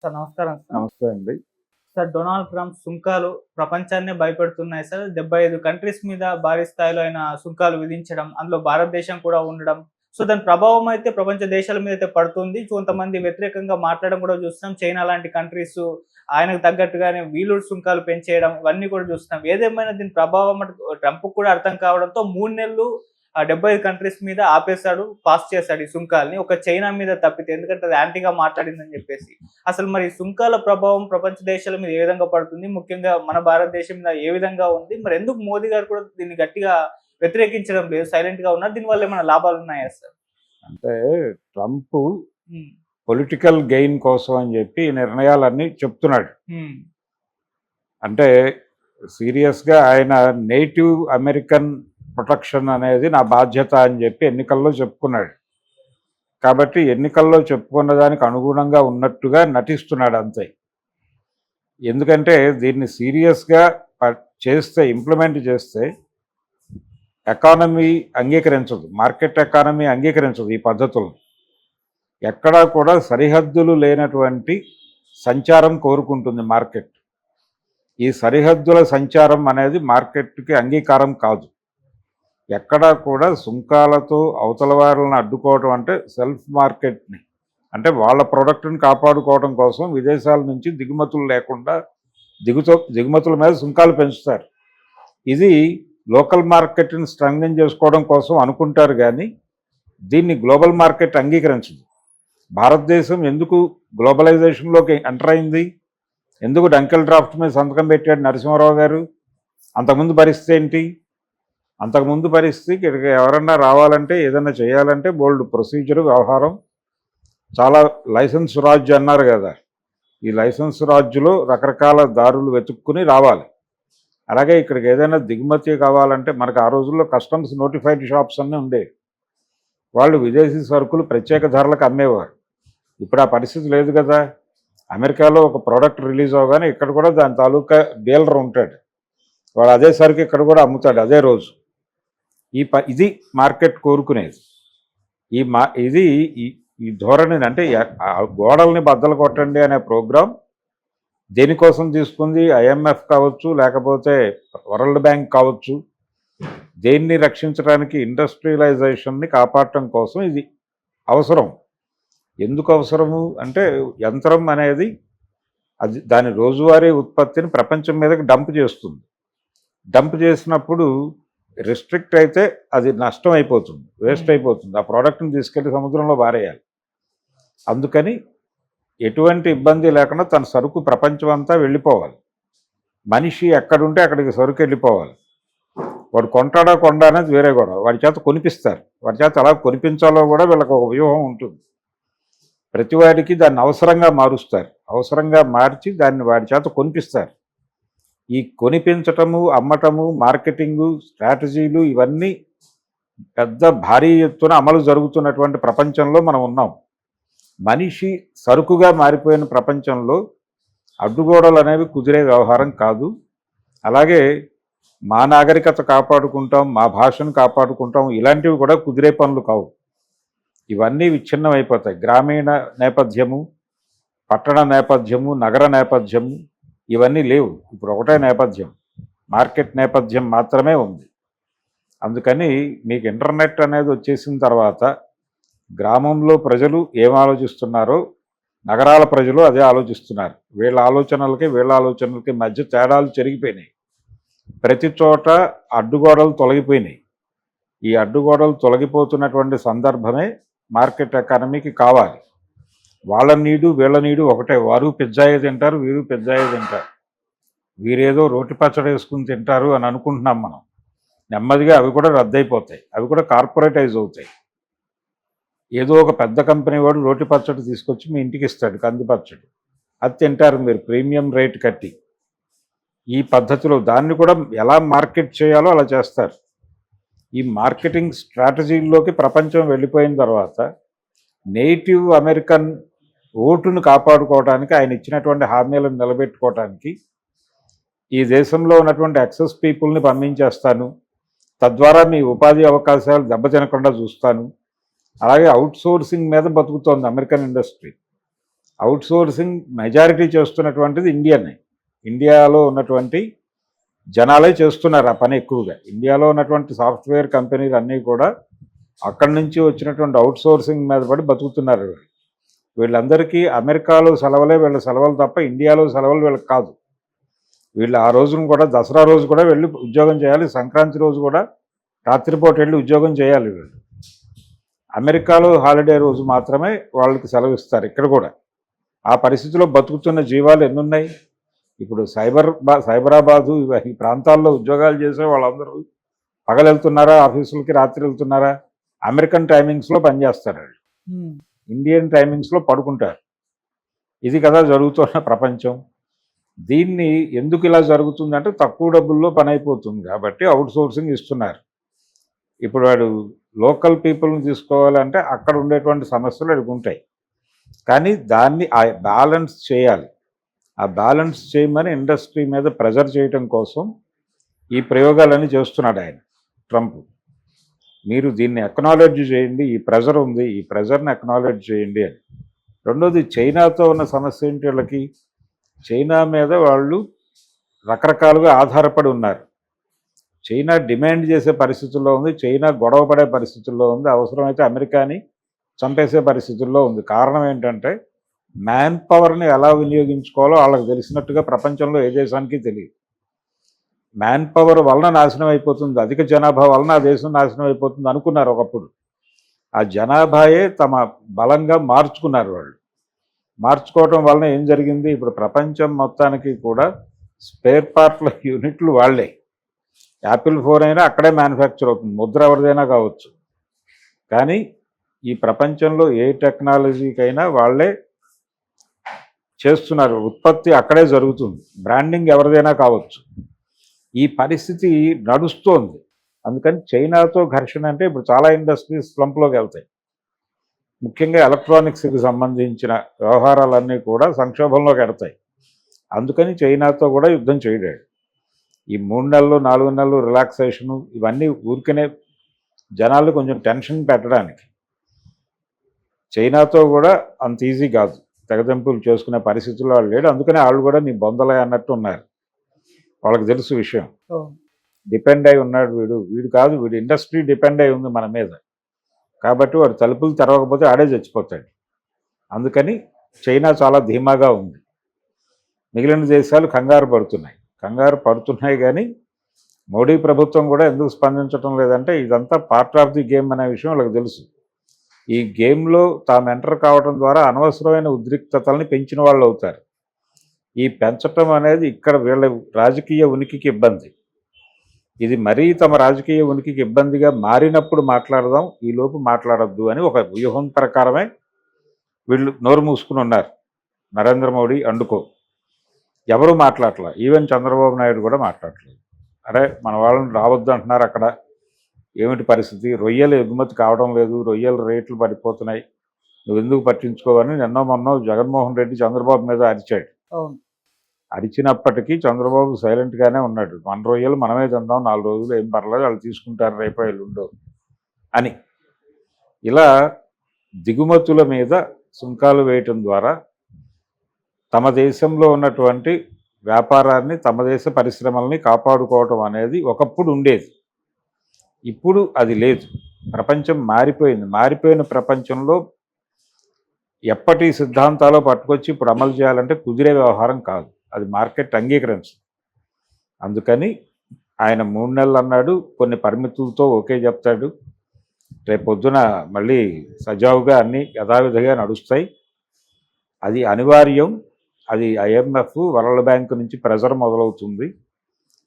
Sir నమస్కారం sir. నమస్తే అండి. సార్ డొనాల్డ్ ట్రంప్ సుంకాలు ప్రపంచాన్నే భయపెడుతున్నాయి సార్. 75 కంట్రీస్ మీద భారీ స్థాయిలో ఆయన సుంకాలు విధించడం, అందులో భారతదేశం కూడా ఉండడం. సో దాని ప్రభావం అయితే ప్రపంచ దేశాల మీద అయితే పడుతుంది. కొంతమంది వ్యతిరేకంగా మాట్లాడడం కూడా చూస్తున్నాం. చైనా లాంటి కంట్రీస్ ఆయనకు తగ్గట్టుగానే వీళ్ళు సుంకాలు పెంచేయడం ఇవన్నీ కూడా చూస్తున్నాం. ఏదేమైనా దీని ప్రభావం ట్రంప్ కూడా అర్థం కావడంతో 3 నెలలు 75 కంట్రీస్ మీద ఆపేశాడు, పాస్ చేశాడు ఈ సుంకాల్ని. ఒక చైనా మీద తప్పితే, ఎందుకంటే అది యాంటీగా మాట్లాడిందని చెప్పేసి. అసలు మరి ఈ సుంకాల ప్రభావం ప్రపంచ దేశాల మీద ఏ విధంగా పడుతుంది? ముఖ్యంగా మన భారతదేశం మీద ఏ విధంగా ఉంది? మరి ఎందుకు మోదీ గారు కూడా దీన్ని గట్టిగా వ్యతిరేకించడం లేదు, సైలెంట్ గా ఉన్నారు? దీనివల్ల ఏమైనా లాభాలు ఉన్నాయా సార్? అంటే ట్రంప్ పొలిటికల్ గెయిన్ కోసం అని చెప్పి ఈ నిర్ణయాలన్నీ చెప్తున్నాడు. అంటే సీరియస్గా ఆయన నేటివ్ అమెరికన్ ప్రొటెక్షన్ అనేది నా బాధ్యత అని చెప్పి ఎన్నికల్లో చెప్పుకున్నాడు. కాబట్టి ఎన్నికల్లో చెప్పుకున్న దానికి అనుగుణంగా ఉన్నట్టుగా నటిస్తున్నాడు అంతే. ఎందుకంటే దీన్ని సీరియస్గా చేస్తే, ఇంప్లిమెంట్ చేస్తే ఎకానమీ అంగీకరించదు, మార్కెట్ ఎకానమీ అంగీకరించదు ఈ పద్ధతులను. ఎక్కడా కూడా సరిహద్దులు లేనటువంటి సంచారం కోరుకుంటుంది మార్కెట్. ఈ సరిహద్దుల సంచారం అనేది మార్కెట్కి అంగీకారం కాదు. ఎక్కడా కూడా సుంకాలతో అవతల వారిని అడ్డుకోవడం అంటే సెల్ఫ్ మార్కెట్ని, అంటే వాళ్ళ ప్రోడక్ట్ని కాపాడుకోవడం కోసం విదేశాల నుంచి దిగుమతులు లేకుండా దిగుమతుల మీద సుంకాలు పెంచుతారు. ఇది లోకల్ మార్కెట్ని స్ట్రెంగ్థెన్ చేసుకోవడం కోసం అనుకుంటారు, కానీ దీన్ని గ్లోబల్ మార్కెట్ అంగీకరించదు. భారతదేశం ఎందుకు గ్లోబలైజేషన్లోకి ఎంటర్ అయింది? ఎందుకు డంకెల్ డ్రాఫ్ట్ మీద సంతకం పెట్టాడు నరసింహారావు గారు? అంతకుముందు పరిస్థితి ఏంటి? అంతకుముందు పరిస్థితి ఇక్కడికి ఎవరన్నా రావాలంటే, ఏదన్నా చేయాలంటే బోల్డ్ ప్రొసీజర్, వ్యవహారం, చాలా లైసెన్స్ రాజ్యం అన్నారు కదా. ఈ లైసెన్స్ రాజ్యులో రకరకాల దారులు వెతుక్కుని రావాలి. అలాగే ఇక్కడికి ఏదైనా దిగుమతి కావాలంటే మనకు ఆ రోజుల్లో కస్టమ్స్ నోటిఫైడ్ షాప్స్ అన్నీ ఉండేవి. వాళ్ళు విదేశీ సరుకులు ప్రత్యేక ధరలకు అమ్మేవారు. ఇప్పుడు ఆ పరిస్థితి లేదు కదా. అమెరికాలో ఒక ప్రోడక్ట్ రిలీజ్ అవగానే ఇక్కడ కూడా దాని తాలూకా డీలర్ ఉంటాడు, వాడు అదే సరుకు ఇక్కడ కూడా అమ్ముతాడు అదే రోజు. ఇది మార్కెట్ కోరుకునేది. ఇది ఈ ధోరణిని, అంటే గోడల్ని బద్దలు కొట్టండి అనే ప్రోగ్రాం దేనికోసం తీసుకుంది? ఐఎంఎఫ్ కావచ్చు, లేకపోతే వరల్డ్ బ్యాంక్ కావచ్చు. దేన్ని రక్షించడానికి? ఇండస్ట్రియలైజేషన్ని కాపాడటం కోసం ఇది అవసరం. ఎందుకు అవసరము అంటే, యంత్రం అనేది అది దాని రోజువారీ ఉత్పత్తిని ప్రపంచం మీదకి డంప్ చేస్తుంది. డంప్ చేసినప్పుడు రిస్ట్రిక్ట్ అయితే అది నష్టం అయిపోతుంది, వేస్ట్ అయిపోతుంది. ఆ ప్రోడక్ట్ని తీసుకెళ్ళి సముద్రంలో పారేయాలి. అందుకని ఎటువంటి ఇబ్బంది లేకుండా తన సరుకు ప్రపంచం అంతా వెళ్ళిపోవాలి. మనిషి ఎక్కడుంటే అక్కడికి సరుకు వెళ్ళిపోవాలి. వాడు కొంటాడా కొండా అనేది వేరే కూడా, వాడి చేత కొనిపిస్తారు. వాడి చేత అలా కొనిపించాలో కూడా వీళ్ళకి ఒక వ్యూహం ఉంటుంది. ప్రతి వాడికి దాన్ని అవసరంగా మారుస్తారు, అవసరంగా మార్చి దాన్ని వాడి చేత కొనిపిస్తారు. ఈ కొనిపించటము, అమ్మటము, మార్కెటింగు స్ట్రాటజీలు ఇవన్నీ పెద్ద భారీ ఎత్తున అమలు జరుగుతున్నటువంటి ప్రపంచంలో మనం ఉన్నాం. మనిషి సరుకుగా మారిపోయిన ప్రపంచంలో అడ్డుగోడలు అనేవి కుదిరే వ్యవహారం కాదు. అలాగే మా నాగరికత కాపాడుకుంటాం, మా భాషను కాపాడుకుంటాం, ఇలాంటివి కూడా కుదిరే పనులు కావు. ఇవన్నీ విచ్ఛిన్నం అయిపోతాయి. గ్రామీణ నేపథ్యము, పట్టణ నేపథ్యము, నగర నేపథ్యము ఇవన్నీ లేవు. ఇప్పుడు ఒకటే నేపథ్యం, మార్కెట్ నేపథ్యం మాత్రమే ఉంది. అందుకని మీకు ఇంటర్నెట్ అనేది వచ్చేసిన తర్వాత గ్రామంలో ప్రజలు ఏం ఆలోచిస్తున్నారో నగరాల ప్రజలు అదే ఆలోచిస్తున్నారు. వీళ్ళ ఆలోచనలకి మధ్య తేడాలు చెరిగిపోయినాయి. ప్రతి చోట అడ్డుగోడలు తొలగిపోయినాయి. ఈ అడ్డుగోడలు తొలగిపోతున్నటువంటి సందర్భమే మార్కెట్ ఎకానమీకి కావాలి. వాళ్ళ నీడు వీళ్ళ నీడు ఒకటే. వారు పిజ్జాయే తింటారు, వీరు పిజ్జాయే తింటారు. వీరేదో రోటి పచ్చడి వేసుకుని తింటారు అని అనుకుంటున్నాం మనం. నెమ్మదిగా అవి కూడా రద్దయిపోతాయి, అవి కూడా కార్పొరేటైజ్ అవుతాయి. ఏదో ఒక పెద్ద కంపెనీ వాడు రోటి పచ్చడి తీసుకొచ్చి మీ ఇంటికి ఇస్తాడు, కంది పచ్చడి. అది తింటారు మీరు ప్రీమియం రేట్ కట్టి. ఈ పద్ధతిలో దాన్ని కూడా ఎలా మార్కెట్ చేయాలో అలా చేస్తారు. ఈ మార్కెటింగ్ స్ట్రాటజీల్లోకి ప్రపంచం వెళ్ళిపోయిన తర్వాత నేటివ్ అమెరికన్ ఓటును కాపాడుకోవడానికి, ఆయన ఇచ్చినటువంటి హామీలను నిలబెట్టుకోవడానికి ఈ దేశంలో ఉన్నటువంటి ఎక్సెస్ పీపుల్ని పంపించేస్తాను, తద్వారా మీ ఉపాధి అవకాశాలు దెబ్బతినకుండా చూస్తాను. అలాగే అవుట్సోర్సింగ్ మీద బతుకుతోంది American industry. Out sourcing majority చేస్తున్నటువంటిది ఇండియాలో ఉన్నటువంటి జనాలే చేస్తున్నారు ఆ పని ఎక్కువగా. ఇండియాలో ఉన్నటువంటి సాఫ్ట్వేర్ కంపెనీలు అన్నీ కూడా అక్కడి నుంచి వచ్చినటువంటి అవుట్ సోర్సింగ్ మీద పడి బతుకుతున్నారు. వీళ్ళందరికీ అమెరికాలో సెలవులే వీళ్ళ సెలవులు తప్ప ఇండియాలో సెలవులు వీళ్ళకి కాదు. వీళ్ళు ఆ రోజున కూడా దసరా రోజు కూడా వెళ్ళి ఉద్యోగం చేయాలి, సంక్రాంతి రోజు కూడా రాత్రిపూట వెళ్ళి ఉద్యోగం చేయాలి. వీళ్ళు అమెరికాలో హాలిడే రోజు మాత్రమే వాళ్ళకి సెలవు ఇస్తారు. ఇక్కడ కూడా ఆ పరిస్థితిలో బతుకుతున్న జీవాలు ఎన్నున్నాయి. ఇప్పుడు సైబరాబాదు ఈ ప్రాంతాల్లో ఉద్యోగాలు చేసే వాళ్ళందరూ పగలు వెళ్తున్నారా ఆఫీసులకి, రాత్రి వెళ్తున్నారా? అమెరికన్ టైమింగ్స్లో పనిచేస్తారు వాళ్ళు, ఇండియన్ టైమింగ్స్లో పడుకుంటారు. ఇది కదా జరుగుతున్న ప్రపంచం. దీన్ని ఎందుకు ఇలా జరుగుతుందంటే తక్కువ డబ్బుల్లో పని అయిపోతుంది కాబట్టి అవుట్ సోర్సింగ్ ఇస్తున్నారు. ఇప్పుడు వాడు లోకల్ పీపుల్ని తీసుకోవాలంటే అక్కడ ఉండేటువంటి సమస్యలు అడిగి ఉంటాయి. కానీ దాన్ని బ్యాలెన్స్ చేయాలి. ఆ బ్యాలెన్స్ చేయమని ఇండస్ట్రీ మీద ప్రెజర్ చేయడం కోసం ఈ ప్రయోగాలన్నీ చేస్తున్నాడు ఆయన ట్రంప్. మీరు దీన్ని అక్నాలెడ్జ్ చేయండి, ఈ ప్రెజర్ ఉంది, ఈ ప్రెజర్ని అక్నాలెడ్జ్ చేయండి అని. రెండోది, చైనాతో ఉన్న సమస్య ఏంటి? వీళ్ళకి చైనా మీద వాళ్ళు రకరకాలుగా ఆధారపడి ఉన్నారు. చైనా డిమాండ్ చేసే పరిస్థితుల్లో ఉంది, చైనా గొడవ పడే పరిస్థితుల్లో ఉంది, అవసరమైతే అమెరికాని చంపేసే పరిస్థితుల్లో ఉంది. కారణం ఏంటంటే మ్యాన్ పవర్ని ఎలా వినియోగించుకోవాలో వాళ్ళకి తెలిసినట్టుగా ప్రపంచంలో ఏ దేశానికి తెలియదు. మ్యాన్ పవర్ వలన నాశనం అయిపోతుంది, అధిక జనాభా వలన ఆ దేశం నాశనం అయిపోతుంది అనుకున్నారు ఒకప్పుడు. ఆ జనాభాయే తమ బలంగా మార్చుకున్నారు వాళ్ళు. మార్చుకోవటం వలన ఏం జరిగింది? ఇప్పుడు ప్రపంచం మొత్తానికి కూడా స్పేర్ పార్ట్ల యూనిట్లు వాళ్లే. యాపిల్ ఫోన్ అయినా అక్కడే మ్యానుఫ్యాక్చర్ అవుతుంది, ముద్ర ఎవరిదైనా కావచ్చు. కానీ ఈ ప్రపంచంలో ఏ టెక్నాలజీకైనా వాళ్ళే చేస్తున్నారు, ఉత్పత్తి అక్కడే జరుగుతుంది, బ్రాండింగ్ ఎవరిదైనా కావచ్చు. ఈ పరిస్థితి నడుస్తోంది. అందుకని చైనాతో ఘర్షణ అంటే ఇప్పుడు చాలా ఇండస్ట్రీస్ స్లంప్లోకి వెళ్తాయి. ముఖ్యంగా ఎలక్ట్రానిక్స్కి సంబంధించిన వ్యవహారాలన్నీ కూడా సంక్షోభంలోకి వెడతాయి. అందుకని చైనాతో కూడా యుద్ధం చేయడాడు. ఈ 3 నెలలు 4 నెలలు రిలాక్సేషను ఇవన్నీ ఊరికనే జనాలు కొంచెం టెన్షన్ పెట్టడానికి. చైనాతో కూడా అంత ఈజీ కాదు, తెగదెంపులు చేసుకునే పరిస్థితుల్లో వాళ్ళు లేడు. అందుకనే వాళ్ళు కూడా నీ బొందలే అన్నట్టు ఉన్నారు. వాళ్ళకి తెలుసు విషయం. డిపెండ్ అయి ఉన్నాడు వీడు కాదు, వీడు ఇండస్ట్రీ డిపెండ్ అయి ఉంది మన మీద. కాబట్టి వాడు తలుపులు తెరవకపోతే ఆడే చచ్చిపోతాడు. అందుకని చైనా చాలా ధీమాగా ఉంది. మిగిలిన దేశాలు కంగారు పడుతున్నాయి. కానీ మోడీ ప్రభుత్వం కూడా ఎందుకు స్పందించడం లేదంటే ఇదంతా పార్ట్ ఆఫ్ ది గేమ్ అనే విషయం వాళ్ళకి తెలుసు. ఈ గేమ్లో తాము ఎంటర్ కావడం ద్వారా అనవసరమైన ఉద్రిక్తతల్ని పెంచిన వాళ్ళు అవుతారు. ఈ పెంచటం అనేది ఇక్కడ వీళ్ళ రాజకీయ ఉనికికి ఇబ్బంది. ఇది మరీ తమ రాజకీయ ఉనికికి ఇబ్బందిగా మారినప్పుడు మాట్లాడదాం, ఈలోపు మాట్లాడద్దు అని ఒక వ్యూహం ప్రకారమే వీళ్ళు నోరు మూసుకుని ఉన్నారు. నరేంద్ర మోడీ అండుకో ఎవరు మాట్లాడలే, ఈవెన్ చంద్రబాబు నాయుడు కూడా మాట్లాడలేదు. అరే మన వాళ్ళని రావద్దు అంటున్నారు, అక్కడ ఏమిటి పరిస్థితి, రొయ్యలు ఎగుమతి కావడం లేదు, రొయ్యల రేట్లు పడిపోతున్నాయి, నువ్వు ఎందుకు పట్టించుకోవని మొన్న జగన్మోహన్ రెడ్డి చంద్రబాబు మీద అరిచాడు. అరిచినప్పటికీ చంద్రబాబు సైలెంట్గానే ఉన్నాడు. మన రొయ్యలు మనమే తిందాం, 4 రోజులు ఏం పర్లేదు, వాళ్ళు తీసుకుంటారు రేపు ఎల్లుండో అని. ఇలా దిగుమతుల మీద సుంకాలు వేయటం ద్వారా తమ దేశంలో ఉన్నటువంటి వ్యాపారాన్ని, తమ దేశ పరిశ్రమల్ని కాపాడుకోవటం అనేది ఒకప్పుడు ఉండేది. ఇప్పుడు అది లేదు. ప్రపంచం మారిపోయింది. మారిపోయిన ప్రపంచంలో ఎప్పటి సిద్ధాంతాలు పట్టుకొచ్చి ఇప్పుడు అమలు చేయాలంటే కుదిరే వ్యవహారం కాదు, అది మార్కెట్ అంగీకరించదు. అందుకని ఆయన 3 నెలలు అన్నాడు, కొన్ని పరిమితులతో ఓకే చెప్తాడు. రేపొద్దున మళ్ళీ సజావుగా అన్నీ యథావిధిగా నడుస్తాయి. అది అనివార్యం. అది IMF, వరల్డ్ బ్యాంక్ నుంచి ప్రెజర్ మొదలవుతుంది.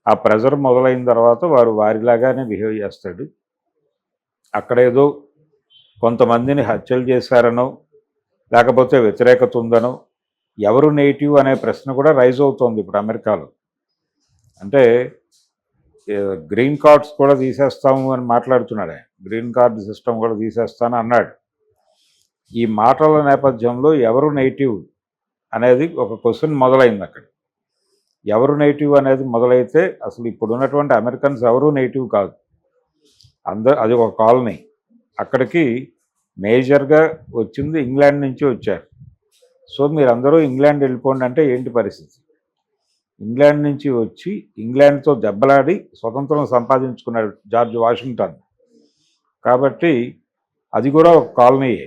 ఆ ప్రెజర్ మొదలైన తర్వాత వారు వారిలాగానే బిహేవ్ చేస్తాడు. అక్కడేదో కొంతమందిని హత్యలు చేశారనో లేకపోతే వ్యతిరేకత ఉందనో, ఎవరు నెగిటివ్ అనే ప్రశ్న కూడా రైజ్ అవుతోంది ఇప్పుడు అమెరికాలో. అంటే గ్రీన్ కార్డ్స్ కూడా తీసేస్తాము అని మాట్లాడుతున్నాడు. గ్రీన్ కార్డు సిస్టమ్ కూడా తీసేస్తాను అన్నాడు. ఈ మాటల నేపథ్యంలో ఎవరు నెగిటివ్ అనేది ఒక క్వశ్చన్ మొదలైంది అక్కడ. ఎవరు నెగిటివ్ అనేది మొదలైతే అసలు ఇప్పుడు ఉన్నటువంటి అమెరికన్స్ ఎవరు నెగిటివ్ కాదు. అది ఒక కాలనీ. అక్కడికి మేజర్గా వచ్చింది ఇంగ్లాండ్ నుంచి వచ్చారు. సో మీరందరూ ఇంగ్లాండ్ వెళ్ళిపోండి అంటే ఏంటి పరిస్థితి? ఇంగ్లాండ్ నుంచి వచ్చి ఇంగ్లాండ్తో దెబ్బలాడి స్వతంత్రం సంపాదించుకున్నాడు జార్జ్ వాషింగ్టన్. కాబట్టి అది కూడా ఒక కాలనీయే.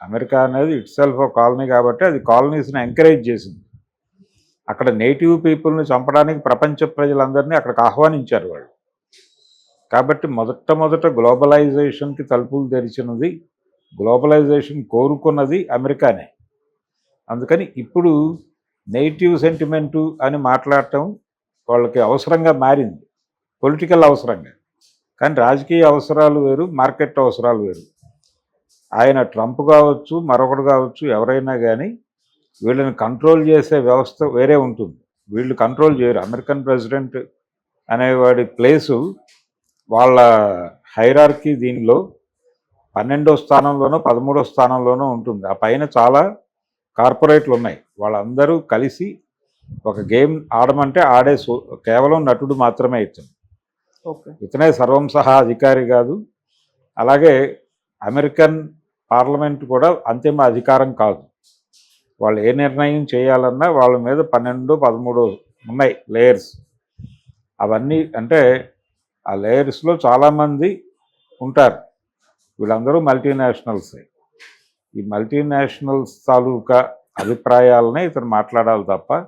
అమెరికా అనేది ఇట్ సెల్ఫ్ ఒక కాలనీ కాబట్టి అది కాలనీస్ని ఎంకరేజ్ చేసింది. అక్కడ నేటివ్ పీపుల్ని చంపడానికి ప్రపంచ ప్రజలందరినీ అక్కడికి ఆహ్వానించారు వాళ్ళు. కాబట్టి మొదట గ్లోబలైజేషన్కి తలుపులు తెరిచినది, గ్లోబలైజేషన్ కోరుకున్నది అమెరికానే. అందుకని ఇప్పుడు నెగిటివ్ సెంటిమెంటు అని మాట్లాడటం వాళ్ళకి అవసరంగా మారింది, పొలిటికల్ అవసరంగా. కానీ రాజకీయ అవసరాలు వేరు, మార్కెట్ అవసరాలు వేరు. ఆయన ట్రంప్ కావచ్చు, మరొకడు కావచ్చు, ఎవరైనా కానీ వీళ్ళని కంట్రోల్ చేసే వ్యవస్థ వేరే ఉంటుంది. వీళ్ళు కంట్రోల్ చేయరు. అమెరికన్ ప్రెసిడెంట్ అనేవాడి ప్లేసు వాళ్ళ హైరార్కీ దీనిలో 12వ స్థానంలోనో 13వ స్థానంలోనో ఉంటుంది. ఆ పైన చాలా కార్పొరేట్లు ఉన్నాయి. వాళ్ళందరూ కలిసి ఒక గేమ్ ఆడమంటే ఆడే కేవలం నటుడు మాత్రమే ఇతను. ఇతనే సర్వం సహా అధికారి కాదు. అలాగే అమెరికన్ పార్లమెంట్ కూడా అంతిమ అధికారం కాదు. వాళ్ళు ఏ నిర్ణయం చేయాలన్నా వాళ్ళ మీద 12, 13 ఉన్నాయి లేయర్స్. అవన్నీ అంటే ఆ లేయర్స్లో చాలామంది ఉంటారు. వీళ్ళందరూ మల్టీనేషనల్సే. ఈ మల్టీనేషనల్స్ తాలూకా అభిప్రాయాలనే ఇతను మాట్లాడాలి తప్ప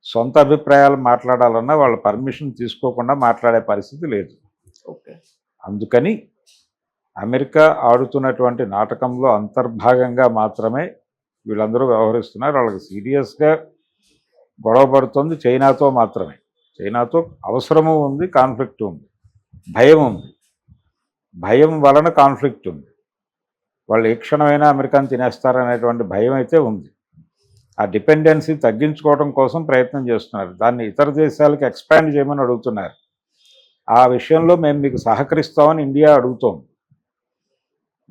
సొంత అభిప్రాయాలు మాట్లాడాలన్నా వాళ్ళ పర్మిషన్ తీసుకోకుండా మాట్లాడే పరిస్థితి లేదు. అందుకని అమెరికా ఆడుతున్నటువంటి నాటకంలో అంతర్భాగంగా మాత్రమే వీళ్ళందరూ వ్యవహరిస్తున్నారు. వాళ్ళకి సీరియస్గా గొడవ పడుతుంది చైనాతో మాత్రమే. చైనాతో అవసరము ఉంది, కాన్ఫ్లిక్ట్ ఉంది, భయం ఉంది. భయం వలన కాన్ఫ్లిక్ట్ ఉంది. వాళ్ళు ఏ క్షణమైనా అమెరికాను తినేస్తారనేటువంటి భయం అయితే ఉంది. ఆ డిపెండెన్సీ తగ్గించుకోవడం కోసం ప్రయత్నం చేస్తున్నారు. దాన్ని ఇతర దేశాలకు ఎక్స్పాండ్ చేయమని అడుగుతున్నారు. ఆ విషయంలో మేము మీకు సహకరిస్తామని ఇండియా అడుగుతోంది.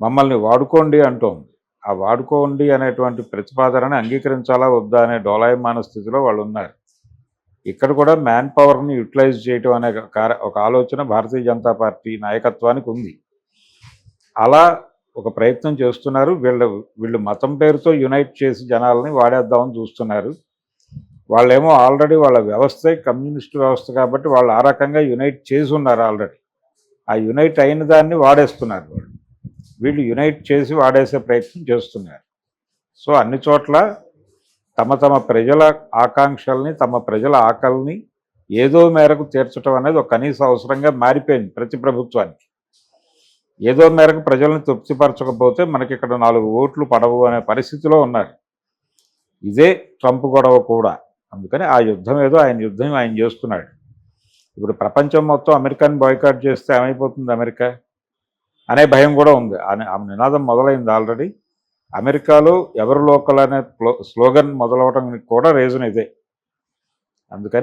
మమ్మల్ని వాడుకోండి అంటోంది. ఆ వాడుకోండి అనేటువంటి ప్రతిపాదనని అంగీకరించాలా వద్దా అనే డోలాయమాన స్థితిలో వాళ్ళు ఉన్నారు. ఇక్కడ కూడా మ్యాన్ పవర్ని యూటిలైజ్ చేయటం అనే ఒక ఆలోచన భారతీయ జనతా పార్టీ నాయకత్వానికి ఉంది. అలా ఒక ప్రయత్నం చేస్తున్నారు. వీళ్ళు మతం పేరుతో యునైట్ చేసి జనాలని వాడేద్దామని చూస్తున్నారు. వాళ్ళేమో ఆల్రెడీ వాళ్ళ వ్యవస్థే కమ్యూనిస్ట్ వ్యవస్థ కాబట్టి వాళ్ళు ఆ రకంగా యునైట్ చేసి ఉన్నారు ఆల్రెడీ. ఆ యునైట్ అయిన దాన్ని వాడేస్తున్నారు వాళ్ళు. వీళ్ళు యునైట్ చేసి వాడేసే ప్రయత్నం చేస్తున్నారు. సో అన్ని చోట్ల తమ ప్రజల ఆకాంక్షల్ని, తమ ప్రజల ఆకలిని ఏదో మేరకు తీర్చడం అనేది ఒక కనీస అవసరంగా మారిపోయింది ప్రతి ప్రభుత్వానికి. ఏదో మేరకు ప్రజల్ని తృప్తిపరచకపోతే మనకి ఇక్కడ 4 ఓట్లు పడవు అనే పరిస్థితిలో ఉన్నారు. ఇదే ట్రంప్ గొడవ కూడా. అందుకని ఆ యుద్ధం ఏదో ఆయన చేస్తున్నాడు. ఇప్పుడు ప్రపంచం మొత్తం అమెరికాని బాయ్కాట్ చేస్తే ఏమైపోతుంది అమెరికా అనే భయం కూడా ఉంది. ఆ నినాదం మొదలైంది ఆల్రెడీ. అమెరికాలో ఎవరు లోకల్ అనే స్లోగన్ మొదలవడానికి కూడా రీజన్ ఇదే. అందుకని